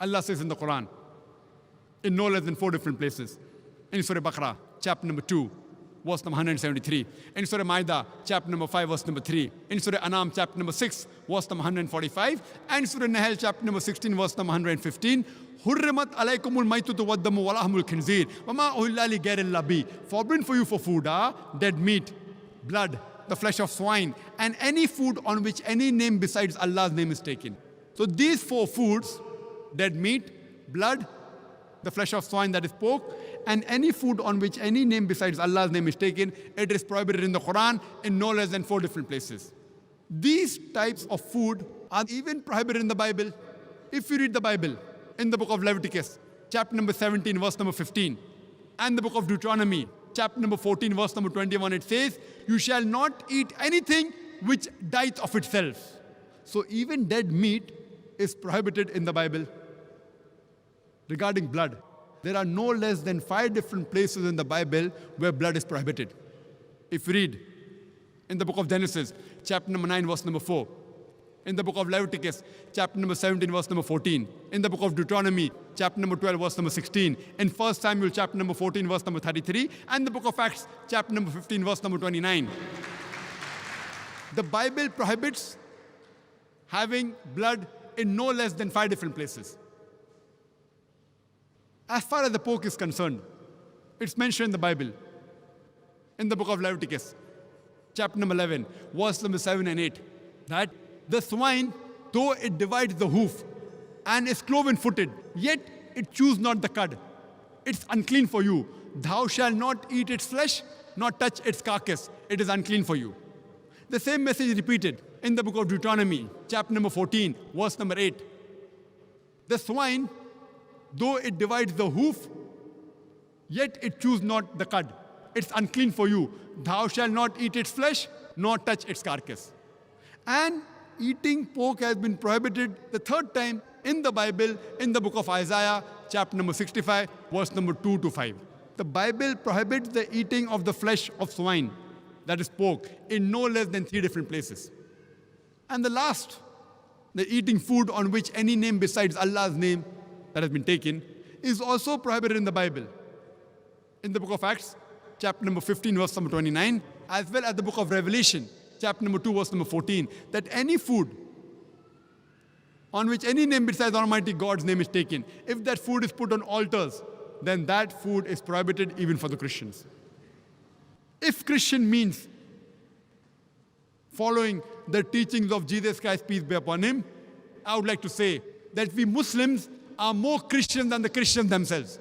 Allah says in the Quran, in no less than 4 different places. In Surah Baqarah, chapter number 2, verse number 173. In Surah Ma'idah, chapter number 5, verse number 3. In Surah Anam, chapter number 6, verse number 145. And Surah Nahl, chapter number 16, verse number 115. Hurrimat alaykumul maytutu waddamu walahmul khinzir. Wama uhilla li ghayril bi. Forbidden for you for food are dead meat, blood, the flesh of swine, and any food on which any name besides Allah's name is taken. So these 4 foods, dead meat, blood, the flesh of swine, that is pork, and any food on which any name besides Allah's name is taken, it is prohibited in the Quran in no less than 4 different places. These types of food are even prohibited in the Bible. If you read the Bible, in the book of Leviticus, chapter number 17, verse number 15, and the book of Deuteronomy, chapter number 14, verse number 21, it says, you shall not eat anything which dieth of itself. So even dead meat is prohibited in the Bible. Regarding blood, there are no less than 5 different places in the Bible where blood is prohibited. If you read in the book of Genesis, chapter number 9, verse number 4, in the book of Leviticus, chapter number 17, verse number 14, in the book of Deuteronomy, chapter number 12, verse number 16, in 1 Samuel, chapter number 14, verse number 33, and the book of Acts, chapter number 15, verse number 29. The Bible prohibits having blood in no less than 5 different places. As far as the pork is concerned, it's mentioned in the Bible, in the book of Leviticus, chapter number 11, verse number 7 and 8, that the swine, though it divides the hoof and is cloven-footed, yet it chews not the cud. It's unclean for you. Thou shalt not eat its flesh, nor touch its carcass. It is unclean for you. The same message is repeated in the book of Deuteronomy, chapter number 14, verse number 8. The swine, though it divides the hoof, yet it chews not the cud. It's unclean for you. Thou shalt not eat its flesh, nor touch its carcass. And eating pork has been prohibited the 3rd time in the Bible, in the book of Isaiah, chapter number 65, verse number 2 to 5. The Bible prohibits the eating of the flesh of swine, that is pork, in no less than 3 different places. And the last, the eating food on which any name besides Allah's name that has been taken, is also prohibited in the Bible. In the book of Acts, chapter number 15, verse number 29, as well as the book of Revelation, chapter number 2, verse number 14, that any food on which any name besides Almighty God's name is taken, if that food is put on altars, then that food is prohibited even for the Christians. If Christian means following the teachings of Jesus Christ, peace be upon him, I would like to say that we Muslims are more Christian than the Christians themselves.